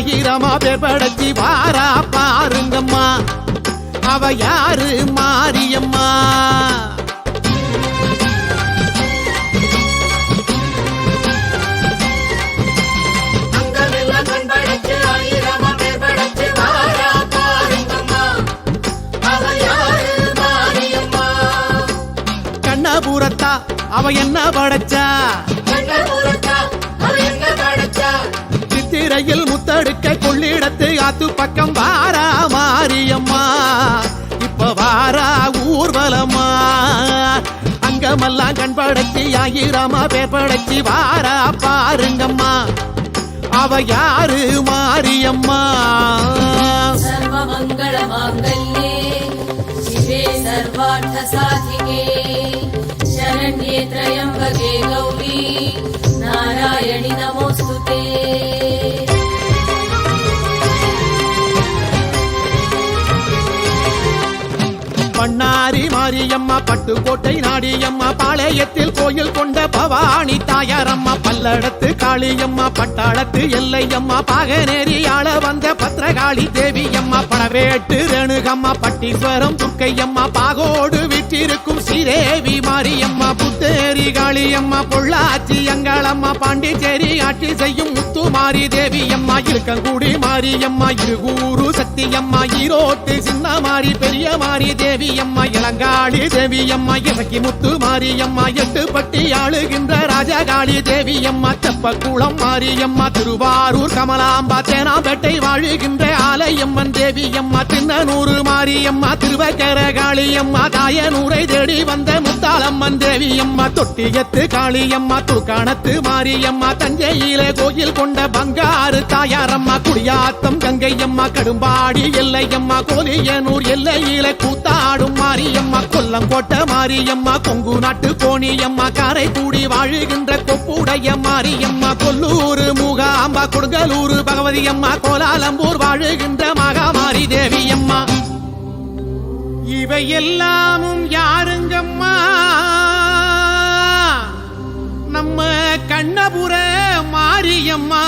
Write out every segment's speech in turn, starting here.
ஆயிரமா பேர் படைச்சி வாரா பாருங்கம்மா அவ யாரு மாரியம்மா கண்ணபுரத்தா அவ என்ன படைச்சா சித்திரையில் முத்தடுக்க கொள்ளிடத்து ஆத்து பக்கம் வாரா மாரியம்மா இப்ப வாரா ஊர்வலம்மா அங்கமெல்லாம் கண் படைச்சி ஆயிரமா பேர் படைச்சி வாரா பாருங்கம்மா அவ யாரு மாரியம்மா சர்வமங்கள மாங்கல்யே சிவே சர்வார்த்த சாதிகே शरण्ये त्र्यम्बके गौरी नारायणि नमोस्तुते பண்ணாரி மாரியம்மா பட்டுக்கோட்டை நாடியம்மா பாளையத்தில் கோயில் கொண்ட பவானி தாயாரம்மா பல்லடத்து காளியம்மா பட்டாளத்து எல்லையம்மா பாகநேரி ஆள வந்த பத்ரகாளி தேவியம்மா பணவேட்டு ரேணுகம்மா பட்டீஸ்வரம் துர்க்கையம்மா பாகோடு விற்றிருக்கும் ஸ்ரீதேவி மாரியம்மா புத்தேரி காளியம்மா பொள்ளாச்சி அங்காளம்மா பாண்டிச்சேரி ஆட்சி செய்யும் முத்துமாரி தேவியம்மா இருக்கங்குடி மாரியம்மா இருகூரு சக்தியம்மா ஈரோட்டு சின்ன மாரி பெரிய மாரி தேவி அம்மா இளங்காளி தேவி அம்மா இறக்கி முத்து மாரியம்மா எட்டுப்பட்டி ஆளுகின்ற ராஜகாளி தேவி அம்மா தெப்பக்குளம் மாரியம்மா திருவாரூர் கமலாம்பா தேனாம்பேட்டை வாழுகின்ற ஆலயம்மன் தேவி அம்மா தின்னனூர் மாரியம்மா திருவக்கர காளியம்மா தாயனூரை தேடி வந்த முத்தாளம்மன் தேவி அம்மா தொட்டியத்து காளியம்மா துர்காணத்து மாரியம்மா தஞ்சையிலே கோயில் கொண்ட பங்காறு தாயாரம்மா குடியாத்தம் கங்கையம்மா கடும்பாடி எல்லையம்மா கோலியனூர் எல்லையிலே கூத்தாடும் மாரியம்மா கொல்லங்கோட்டை மாரியம்மா கொங்கு நாட்டு கோணியம்மா காரைக்குடி வாழுகின்ற கொப்புடைய மாரியம்மா கொல்லூர் மூகாம்பா கொடுங்கலூர் பகவதி அம்மா கோலாலம்பூர் வாழுகின்ற மகாமாரி தேவியம்மா இவை எல்லாமும் யாருங்கம்மா நம்ம கண்ணபுர மாரியம்மா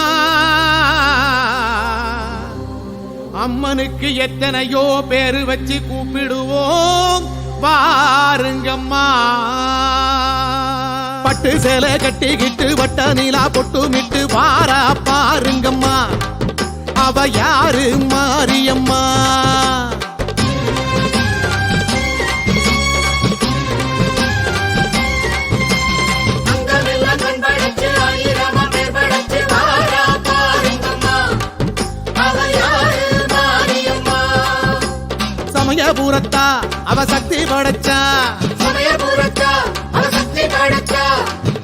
அம்மனுக்கு எத்தனையோ பேரு வச்சு கூப்பிடுவோம் பாருங்கம்மா பட்டு சேலை கட்டிக்கிட்டு வட்ட நீலா பொட்டுமிட்டு வாரா பாருங்கம்மா அவ யாரு மாரியம்மா சமயபுரத்தா அவ சக்தி படைச்சா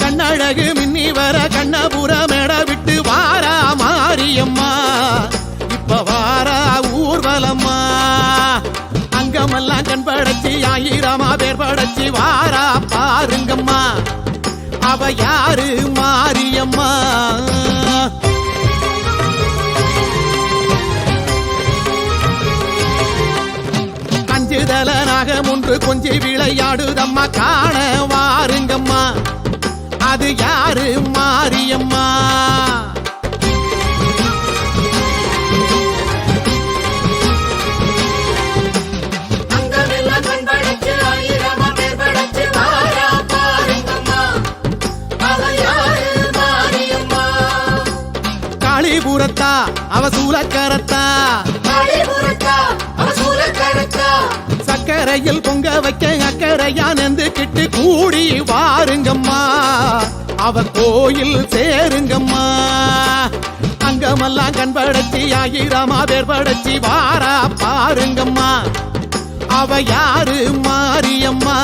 கண்ணழகு மின்னி வர கண்ணபுர மேட விட்டு வாரா மாரியம்மா இப்ப வாரா ஊர்வலம்மா அங்கமெல்லாம் கண் படைச்சி ஆயிரமா பேர் படைச்சி வாரா பாருங்கம்மா அவ யாரு மாரியம்மா நாகம் ஒன்று கொஞ்சி விளையாடுதம்மா காண வாருங்கம்மா அது யாரு மாரியம்மா காளிபுரத்தா அவ சூலக்கரத்தா சக்கரையில் பொங்க வைக்க அக்கறையா நெந்துக்கிட்டு கூடி வாருங்கம்மா அவ கோயில் சேருங்கம்மா அங்கமெல்லாம் கண் படைச்சி ஆயிரமா பேர் படைச்சி வாரா பாருங்கம்மா அவ யாரு மாரியம்மா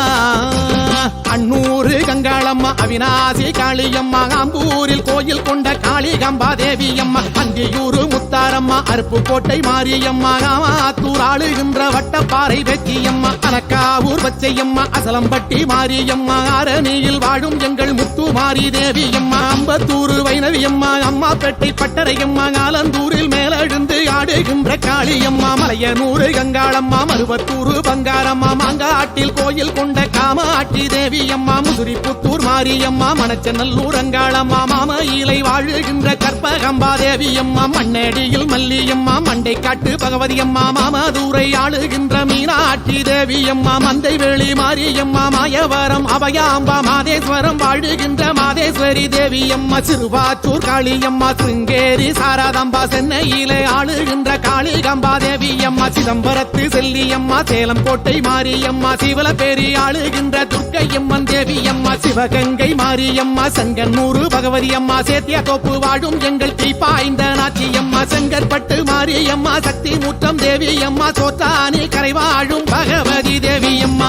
அன்னூரு கங்காளம்மா அவிநாசி காளியம்மா ஆம்பூரில் கோயில் கொண்ட காளிகம்பா தேவியம்மா அந்தியூரு முத்தாரம்மா அருப்புக்கோட்டை மாரியம்மா ஆத்தூர் ஆளுகின்ற வட்டப்பாறை வெற்றியம்மா அனக்காவூர் பச்சையம்மா அசலம்பட்டி மாரியம்மா அரணியில் வாழும் எங்கள் முத்து மாரி தேவியம்மா அம்பத்தூர் வைணவியம்மா அம்மாப்பேட்டை பட்டறையம்மா ஆலந்தூரில் மேலெழுந்து ஆடுகின்ற காளியம்மா மலையனூரு கங்காளம்மா மருவத்தூரு பங்காரம்மா மாங்காட்டில் கோயில் கொண்ட காமாட்சி தேவியம்மா முதுரிப்பு திருப்பத்தூர் மாரியம்மா மணச்சநல்லூர் அங்காளம்மா மாமயிலை வாழுகின்ற கற்பகம்பா தேவியம்மா மண்ணடியில் மல்லியம்மா மண்டை காட்டு பகவதியம்மா மாமதுரை ஆளுகின்ற மீனாட்சி தேவியம்மா மந்தைவேளி மாரியம்மா மாயவரம் அபயாம்பா மாதேஸ்வரம் வாழுகின்ற மாதேஸ்வரி தேவியம்மா சிறுவாச்சூர் காளியம்மா சிருங்கேரி சாரதாம்பா சென்னையிலே ஆளுகின்ற காளிகம்பா தேவியம்மா சிதம்பரத்து செல்லியம்மா சேலம் கோட்டை மாரியம்மா சிவலப்பேரி ஆளுகின்ற துர்க்கையம்மன் தேவியம்மா சிவகங்கை மாரியம்மா செங்கன்னூர் பகவதியம்மா சேத்தியாத்தோப்பு வாழும் எங்கள் தீப்பாய்ந்த நாச்சியம்மா செங்கற்பட்டு மாரியம்மா சக்தி முற்றம் தேவியம்மா சோத்தானி கரை வாழும் பகவதி தேவியம்மா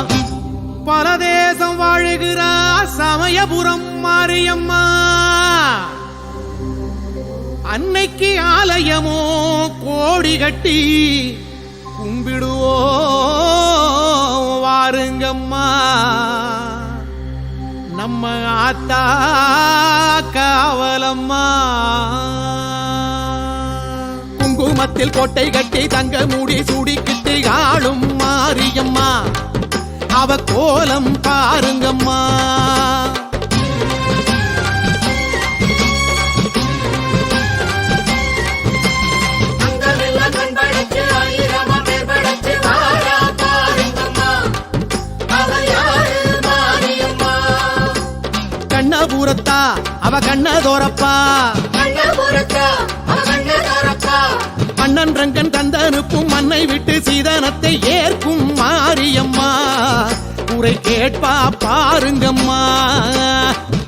பரதேசம் வாழுகிறார் சமயபுரம் மாரியம்மா அன்னைக்கு ஆலயமோ கோடி கட்டி கும்பிடுவோ வாருங்கம்மா நம்ம ஆத்தா காவலம்மா குங்குமத்தில் கோட்டை கட்டி தங்க மூடி சூடிக்கிட்டு ஆளும் மாரியம்மா அவ கோலம் பாருங்கம்மா கண்ணபுரத்தா அவ கண்ணதோரப்பா அண்ணன் ரங்கன் தந்தனுப்பும் மண்ணை விட்டு சீதனத்தை ஏற்கும் மாரியம்மா உரை கேட்பா பாருங்கம்மா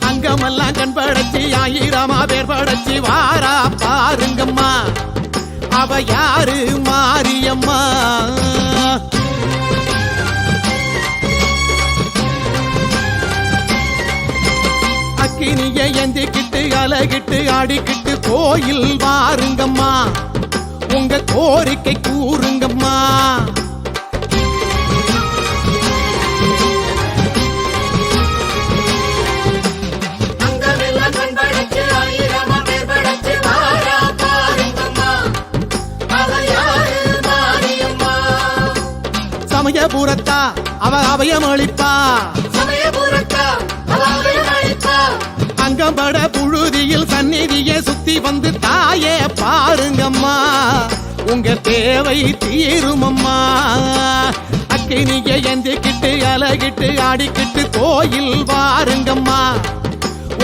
அங்கமெல்லாம் கண் படைச்சி ஆயிரமா பேர் படைச்சி வாரா பாருங்கம்மா அவ யாரு மாரியம்மா அக்கினிய எந்திக்கிட்டு அலகிட்டு ஆடிக்கிட்டு கோயில் வாருங்கம்மா உங்க கோரிக்கை கூறுங்கம்மா சமயபுரத்தா அவ அபயமளிப்பா அங்கம்பட புழுதியில் சந்நிதியை சுத்தி வந்து தாயே பாருங்கம்மா உங்க தேவை தீருமம்மா அக்கினியை எந்திக்கிட்டு அலகிட்டு ஆடிக்கிட்டு கோயில் வாருங்கம்மா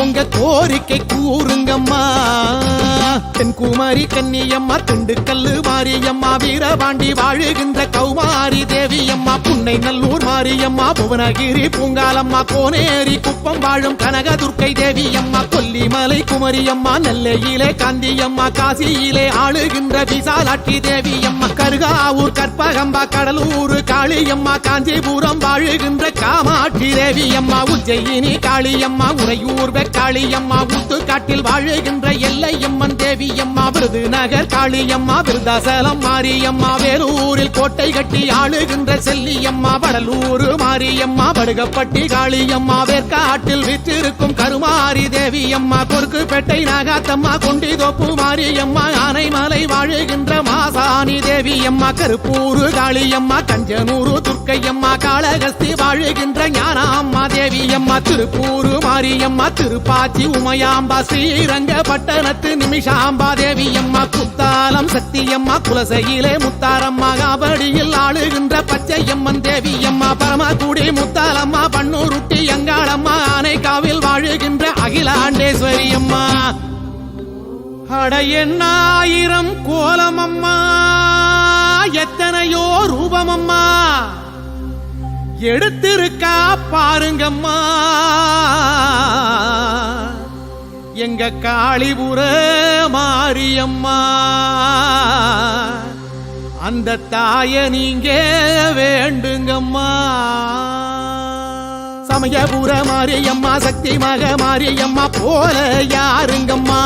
உங்க கோரிக்கை கூறுங்கம்மா தென்குமாரி கன்னியம்மா திண்டுக்கல்லு மாரியம்மா வீரபாண்டி வாழுகின்ற கௌமாரி தேவியம்மா புன்னை நல்லூர் மாரியம்மா புவனகிரி பூங்காலம்மா கோனேரி குப்பம் வாழும் கனகதுர்க்கை தேவியம்மா கொல்லிமலை குமரியம்மா நெல்லையிலே காந்தியம்மா காசியிலே ஆளுகின்ற விசாலாட்சி தேவியம்மா கருகாவூர் கற்பகம்பா கடலூர் காளியம்மா காஞ்சிபுரம் வாழுகின்ற காமாட்சி தேவியம்மா உஜ்ஜயினி காளியம்மா உறையூர் காளியம்மா ஊத்துக்காட்டில் வாழுகின்ற எல்லையம்மன் தேவியம்மா விருதுநகர் காளியம்மா விருதாசலம் மாரியம்மா வேலூரில் கோட்டை கட்டி ஆளுகின்ற செல்லியம்மா வடலூர் மாரியம்மா படுகப்பட்டி காளியம்மா வேற்காட்டில் விற்றிருக்கும் கருமாரி தேவியம்மா கொருக்குப்பேட்டை நாகாத்தம்மா கொண்டிதோப்பு மாரியம்மா ஆனைமலை வாழுகின்ற மாசாணி தேவியம்மா கருப்பூர் காளியம்மா கஞ்சனூர் துர்க்கையம்மா காளகஸ்தி வாழுகின்ற ஞானாம்மா தேவியம்மா திருப்பூர் மாரியம்மா திருப்பாச்சி உமையாம்பா ஸ்ரீரங்க பட்டணத்து நிமிஷாம்பா தேவியம்மா குத்தாலம் சத்தியம்மா குலசையிலே முத்தாரம்மா காபடியில் ஆளுகின்ற பச்சையம்மன் தேவியம்மா பரமக்குடி முத்தாலம்மா பன்னூருட்டி அங்காளம்மா ஆனைக்காவில் வாழுகின்ற அகிலாண்டேஸ்வரி அம்மா அட எண்ணாயிரம் கோலமம்மா எத்தனையோ ரூபமம்மா எடுத்திருக்கா பாருங்கம்மா எங்க காளிபுர மாரியம்மா அந்த தாய நீங்க வேண்டுங்கம்மா சமயபுர மாரியம்மா சக்தி மக மாரியம்மா போல யாருங்கம்மா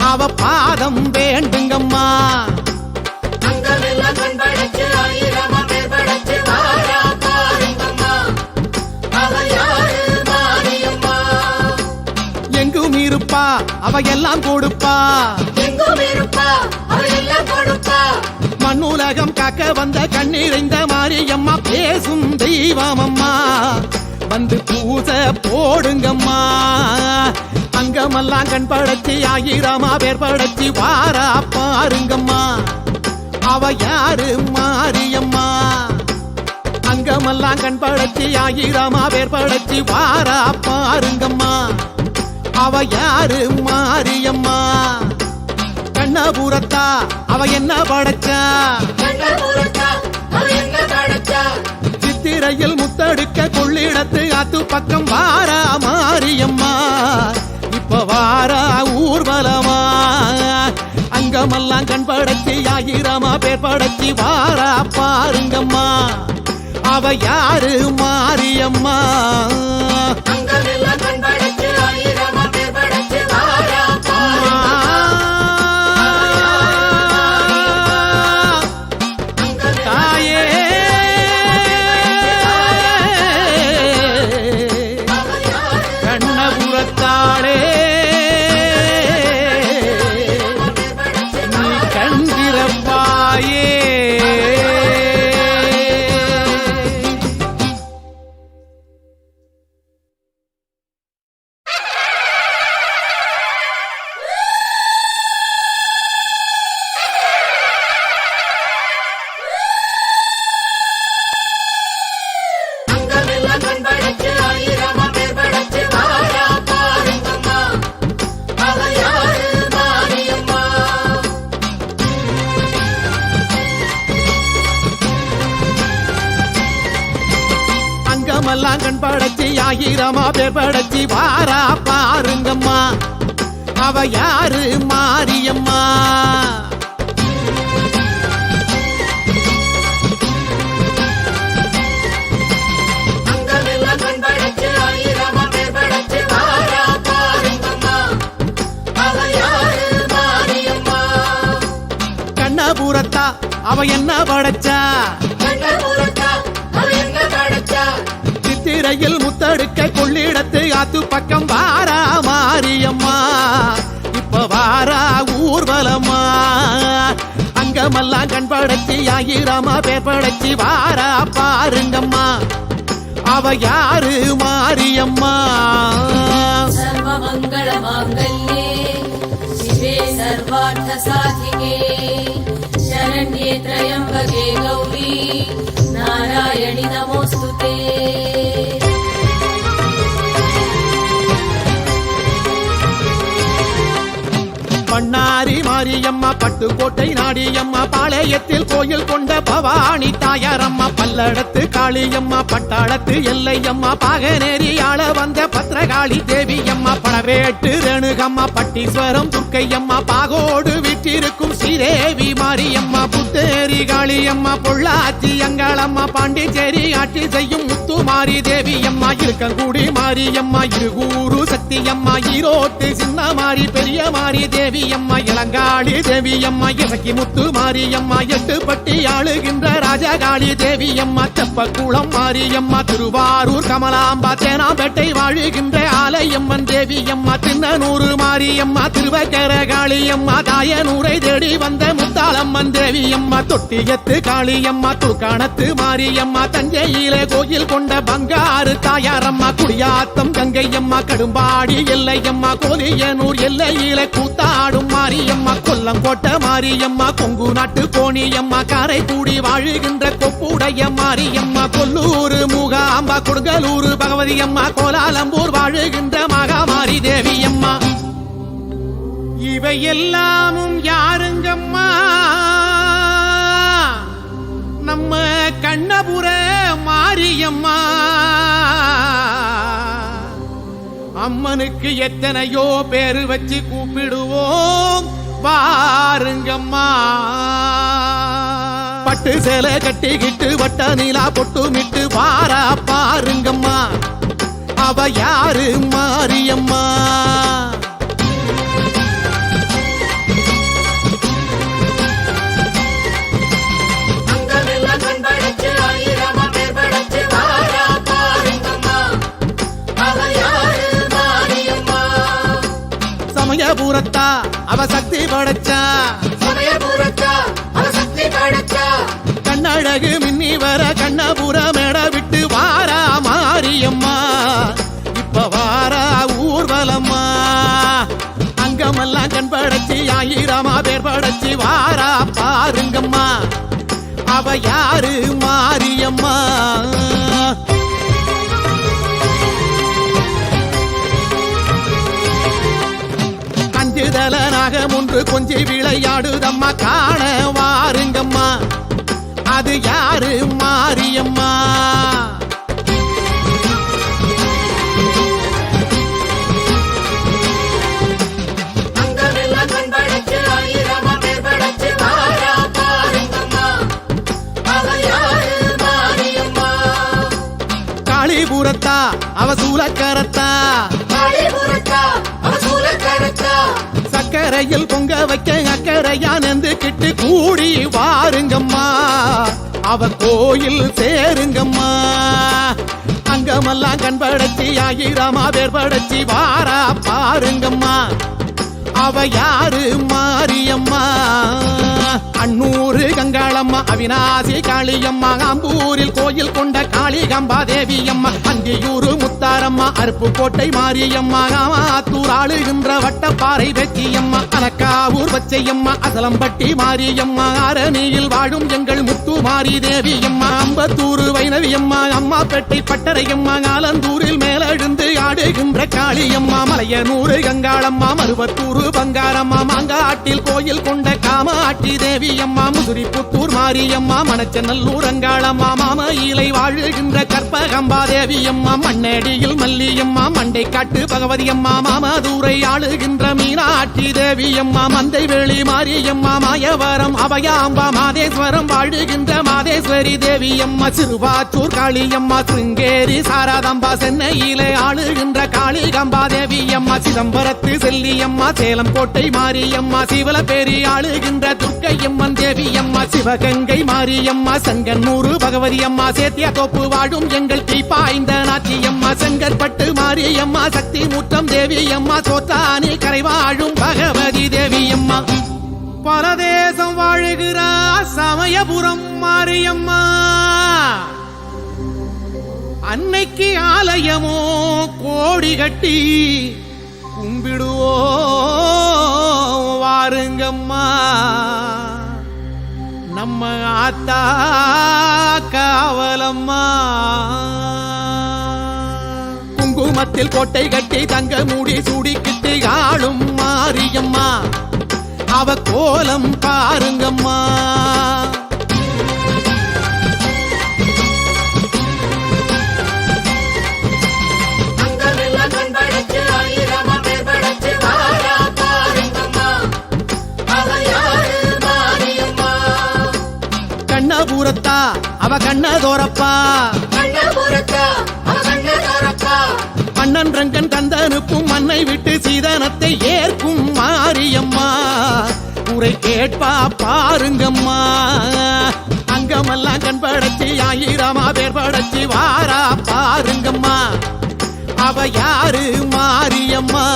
அவ பாதம் வேண்டுங்கம்மா எங்கும் இருப்பா அவ எல்லாம் கொடுப்பா மண்ணுலகம் காக்க வந்த கண்ணீரைந்த மாரியம்மா பேசும் தெய்வமம்மா வந்து பூசை போடுங்கம்மா அங்கமெல்லாம் கண் படைச்சி ஆயிரமா பேர் படைச்சி வாரா பாருங்கம்மா அவ யாரு மாரியம்மா அங்கமெல்லாம் கண் படைச்சி ஆயிரமா பேர் படைச்சி வாரா பாருங்கம்மா அவ யாரு மாரியம்மா கண்ணபுரத்தா அவ என்ன படைச்சா சித்திரையில் முத்தடுக்க கொள்ளிடத்து ஆத்து பக்கம் வாரா மாரியம்மா இப்ப வாரா ஊர்வலமா அங்கமெல்லாம் கண் படைச்சி ஆயிரமா பேர் படைச்சி வாரா பாருங்கம்மா அவ யாரு மாரியம்மா அங்கமெல்லாம் கண் படைச்சி ஆயிரமா பேர் படைச்சி வாரா பாருங்கம்மா அவ யாரு மாரியம்மா கண்ணபுரத்தா அவ என்ன படைச்சா சித்திரையில் முத்தடுக்க கொள்ளிடத்து ஆத்து பக்கம் வாரா மாரியம்மா இப்ப வாரா ஊர்வலமா அங்கமெல்லாம் கண் படைச்சி ஆயிரமா பேர் படைச்சி வாரா பாருங்கம்மா அவ யாரு மாரியம்மா சர்வமங்கள மாங்கல்யே சிவே சர்வார்த்த சாதிகே शरण्ये त्र्यम्बके गौरी नारायणि नमोऽस्तुते பண்ணாரி மாரியம்மா பட்டுக்கோட்டை நாடியம்மா பாளையத்தில் கோயில் கொண்ட பவானி தாயாரம்மா பல்லடத்து காளியம்மா பட்டாளத்து எல்லையம்மா பாகனேரி ஆள வந்த பத்ரகாளி தேவியம்மா பழவேட்டு ரேணுகம்மா பட்டீஸ்வரம் துர்க்கையம்மா பாகோடு வீற்றிருக்கும் ஸ்ரீதேவி மாரியம்மா புத்தேரி காளியம்மா பொள்ளாச்சி அங்காளம்மா பாண்டிச்சேரி ஆட்சி செய்யும் முத்துமாரி தேவியம்மா இருக்கங்குடி மாரியம்மா இருகூரு சக்தியம்மா ஈரோட்டு சின்ன மாரி பெரிய மாரி தேவி அம்மா இளங்காளி தேவி அம்மா இசக்கி முத்து மாரியம்மா எட்டுப்பட்டி ஆளுகின்ற ராஜகாளி தேவி அம்மா தெப்பக்குளம் மாரியம்மா திருவாரூர் கமலாம்பா தேனாம்பேட்டை வாழுகின்ற ஆலயம்மன் தேவி அம்மா தின்னனூர் மாரியம்மா திருவக்கர காளியம்மா தாயனூரை தேடி வந்த முத்தாளம்மன் தேவி அம்மா தொட்டியத்து காளியம்மா துர்காணத்து மாரியம்மா தஞ்சையிலே கோயில் கொண்ட பங்காறு தாயாரம்மா குடியாத்தம் கங்கையம்மா கடும்பாடி எல்லையம்மா கோலியனூர் எல்லையிலே கூத்தாடும் மாரியம்மா கொல்லங்கோட்டை மாரியம்மா கொங்கு நாட்டு கோணியம்மா காரைக்குடி வாழுகின்ற கொப்புடைய மாரியம்மா கொல்லூர் மூகாம்பா கொடுங்கலூர் பகவதி அம்மா கோலாலம்பூர் வாழுகின்ற மகாமாரி தேவியம்மா இவை எல்லாமும் யாருங்கம்மா நம்ம கண்ணபுர மாரியம்மா அம்மனுக்கு எத்தனையோ பேரு வச்சு கூப்பிடுவோம் பாருங்கம்மா பட்டு சேலை கட்டிக்கிட்டு வட்ட நீலா பொட்டுமிட்டு வாரா பாருங்கம்மா அவ யாரு மாரியம்மா சமயபுரத்தா அவ சக்தி படைச்சா கண்ணழகு மின்னி வர கண்ணபுர மேட விட்டு வாரா மாரியம்மா கண்படச்சி ஆயிரமா பேர் படச்சி வாரா பாருங்கம்மா அவ யாரு மாரியம்மா கஞ்சுதல நாகம் ஒன்று கொஞ்சி விளையாடுதம்மா காண வாருங்கம்மா அது யாரு மாரியம்மா காளிபுரத்தா அவ சூலக்கரத்தா சக்கரையில் பொங்க வைக்க அக்கறையா நெந்து கிட்டு கூடி வாருங்கம்மா அவ கோயில் சேருங்கம்மா அங்கமெல்லாம் கண்படச்சி ஆயிரமா பேர் படச்சி வாரா பாருங்கம்மா அவ யாரு மாரியம்மா அன்னூரு கங்காளம்மா அவினாசி காளியம்மா ஆம்பூரில் கோயில் கொண்ட காளிகம்பா தேவியம்மா அந்தியூரு முத்தாரம்மா அருப்புக்கோட்டை மாரியம்மா ஆத்தூர் ஆளுகின்ற வட்டப்பாறை வெற்றியம்மா அனக்காவூர் பச்சையம்மா அசலம்பட்டி மாரியம்மா அரணியில் வாழும் எங்கள் முத்து மாரி தேவியம்மா அம்பத்தூரு வைணவியம்மா அம்மாப்பேட்டை பட்டரையம்மா ஆலந்தூரில் மேலெழுந்து ஆடுகின்ற காளியம்மா மலையனூரு கங்காளம்மா மருவத்தூரு பங்காரம்மா மாங்காட்டில் கோயில் கொண்ட காமாட்சி தேவியம்மா முதுரிப்புத்தூர் மாரியம்மா மணச்சநல்லூர் அங்காளம்மா மாமயிலை வாழுகின்ற கற்பகம்பா தேவியம்மா மண்ணடியில் மல்லியம்மா மண்டை காட்டு பகவதியம்மா மாமதுரை ஆளுகின்ற மீனாட்சி தேவியம்மா மந்தைவேளி மாரியம்மா மாயவரம் அபயாம்பா மாதேஸ்வரம் வாழுகின்ற மாதேஸ்வரி தேவியம்மா சிறுவாச்சூர் காளியம்மா சிருங்கேரி சாரதாம்பா சென்னையிலே ஆளுகின்ற காளிகம்பா தேவியம்மா சிதம்பரத்து செல்லியம்மா சேலம் கோட்டை மாரியம்மா சிவலப்பேரி ஆளுகின்ற துர்க்கையம்மன் தேவியம்மா சிவகங்கை மாரியம்மா சங்கன்னூரு பகவதியம்மா சேத்தியா தோப்பு வாழும் எங்கள் தீப்பாய்ந்த நாச்சியம்மா செங்கற்பட்டு மாரியம்மா சக்தி முற்றம் தேவியம்மா சோத்தானி கரை வாழும் பகவதி தேவியம்மா பரதேசம் வாழுகிறா சமயபுரம் மாரியம்மா அன்னைக்கு ஆலயமோ கோடி கட்டி கும்பிடுவோ வாருங்கம்மா நம்ம ஆத்தா காவலம்மா குங்குமத்தில் கோட்டை கட்டி தங்க மூடி சூடிக்கிட்டு ஆளும் மாரியம்மா அவ கோலம் பாருங்கம்மா கண்ணபுரத்தா அவ கண்ணதோரப்பா அண்ணன் ரங்கன் தந்தனுப்பும் மண்ணை விட்டு சீதனத்தை ஏற்கும் மாரியம்மா உரை கேட்பா பாருங்கம்மா அங்கமெல்லாம் கண்படச்சி ஆயிரமா பேர் படச்சி வாரா பாருங்கம்மா அவ யாரு மாரியம்மா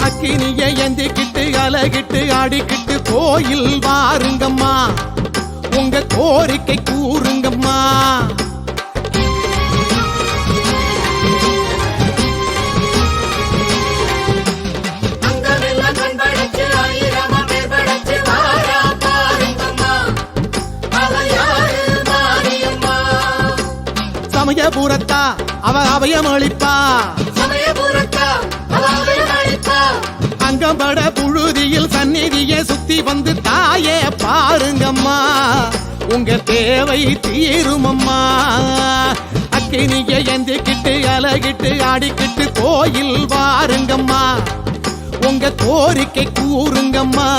அக்கினிய எந்திக்கிட்டு அலகிட்டு ஆடிக்கிட்டு கோயில் வாருங்கம்மா உங்க கோரிக்கை கூறுங்கம்மா சமயபுரத்தா அவ அபயமளிப்பா அங்கம்பட புழுதியில் சந்நிதியை சுத்தி வந்து தாயே பாருங்கம்மா உங்க தேவை தீருமம்மா அக்கினியை எந்திக்கிட்டு அலகிட்டு ஆடிக்கிட்டு கோயில் வாருங்கம்மா உங்க கோரிக்கை கூறுங்கம்மா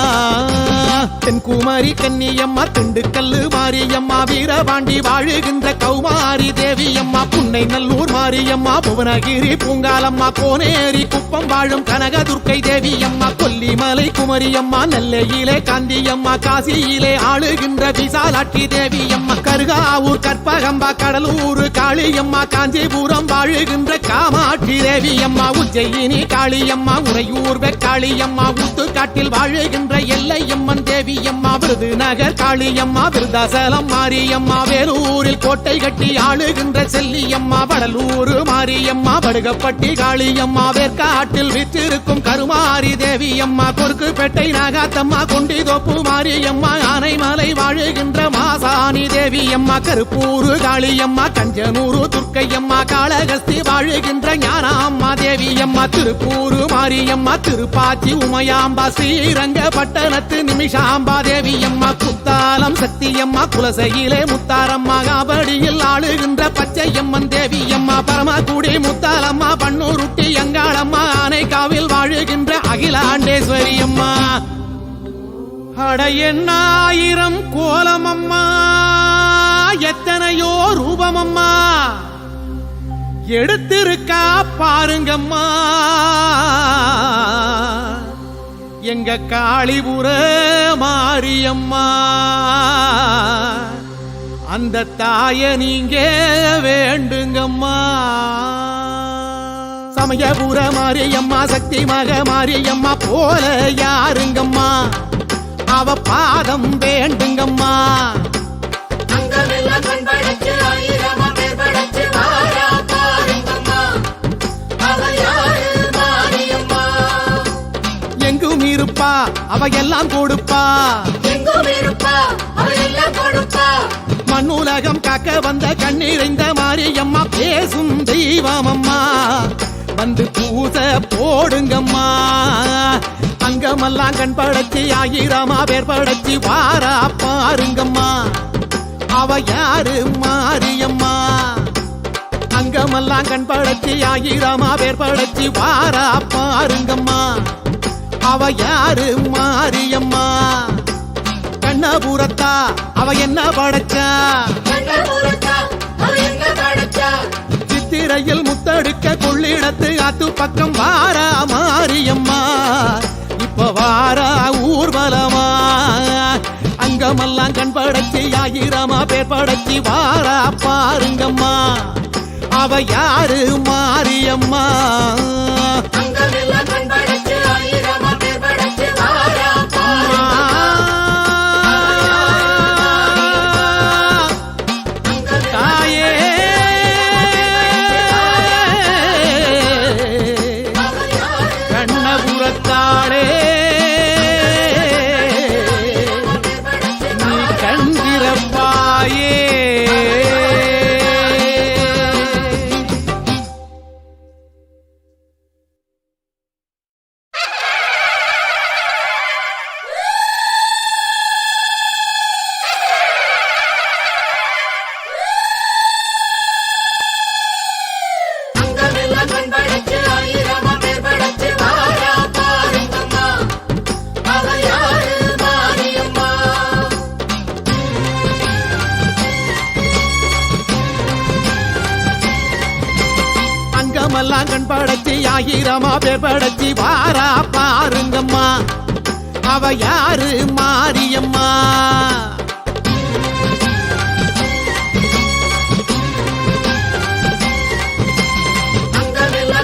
தென்குமாரி கன்னியம்மா திண்டுக்கல்லு மாரியம்மா வீரபாண்டி வாழுகின்ற கௌமாரி தேவியம்மா புன்னை நல்லூர் மாரியம்மா புவனகிரி பூங்காலம்மா கோனேரி குப்பம் வாழும் கனகதுர்க்கை தேவியம்மா கொல்லிமலை குமரியம்மா நெல்லையிலே காந்தியம்மா காசியிலே ஆளுகின்ற விசாலாட்சி தேவியம்மா கருகாவூர் கற்பகம்பா கடலூர் காளியம்மா காஞ்சிபுரம் வாழுகின்ற காமாட்சி தேவியம்மா உஜ்ஜயினி காளியம்மா உறையூர் காளியம்மா ஊத்துக்காட்டில் வாழுகின்ற எல்லையம்மன் தேவியம்மா விருதுநகர் காளியம்மா விருதாசலம் மாரியம்மா வேலூரில் கோட்டை கட்டி ஆளுகின்ற செல்லியம்மா வடலூர் மாரியம்மா படுகப்பட்டி காளியம்மா வேற்காட்டில் விற்றிருக்கும் கருமாரி தேவியம்மா கொருக்குப்பேட்டை நாகாத்தம்மா கொண்டிதோப்பு மாரியம்மா ஆனைமலை வாழுகின்ற மாசாணி தேவியம்மா கருப்பூர் காளியம்மா கஞ்சனூர் துர்க்கையம்மா காளகஸ்தி வாழுகின்ற ஞானாம்மா தேவியம்மா திருப்பூர் மாரியம்மா திருப்பாச்சி உமையாம்பா ஸ்ரீரங்கப்பட்டணத்து நிமிஷாம்பா தேவியம்மா குத்தாலம் சக்தியம்மா குலசையிலே முத்தாரம்மா காபடியில் ஆளுகின்ற பச்சையம்மன் தேவியம்மா பரமக்குடி முத்தாலம்மா பன்னூருட்டி அங்காளம்மா ஆனைக்காவில் வாழுகின்ற அகிலாண்டேஸ்வரி அம்மா அட எண்ணாயிரம் கோலமம்மா எத்தனையோ ரூபமம்மா எடுத்திருக்கா பாருங்கம்மா எங்க காளிபுர மாரியம்மா அந்த தாய நீங்க வேண்டுங்கம்மா சமயபுர மாரியம்மா சக்தி மக மாரியம்மா போல யாருங்கம்மா அவ பாதம் வேண்டுங்கம்மா எங்கும் இருப்பா அவ எல்லாம் கொடுப்பா மண்ணுலகம் காக்க வந்த கண்ணீரைந்த மாரியம்மா பேசும் தெய்வமம்மா வந்து பூச போடுங்கம்மா அங்கமெல்லாம் கண் படைச்சி ஆயிரமா பேர் படைச்சி வாரா பாருங்கம்மா அவ யாரு மாரியம்மா அங்கமெல்லாம் கண் படைச்சி ஆயிரமா பேர் படைச்சி வாரா பாருங்கம்மா அவ யாரு மாரியம்மா கண்ணபுரத்தா அவ என்ன படைச்சா சித்திரையில் முத்தடுக்க கொள்ளிடத்து ஆத்து பக்கம் வாரா மாரியம்மா இப்ப வாரா ஊர்வலமா அங்கமெல்லாம் கண் படைச்சி ஆயிரமா பேர் படைச்சி வாரா பாருங்கம்மா அவ யாரு மாரியம்மா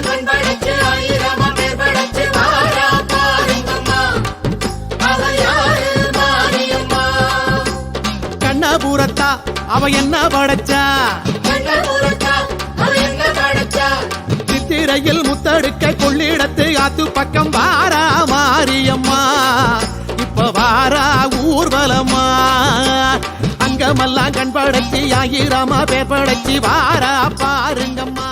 கண் படைச்சி ஆயிரமா பேர் படைச்சி வாரா பாருங்கம்மா அவ யாரு மாரியம்மா கண்ணபுரத்தா அவ என்ன படைச்சா சித்திரையில் முத்தடுக்க கொள்ளிடத்து ஆத்து பக்கம் வாரா மாரியம்மா இப்ப வாரா ஊர்வலமா அங்கமெல்லாம் கண் படைச்சி ஆயிரமா பேர் படைச்சி வாரா பாருங்கம்மா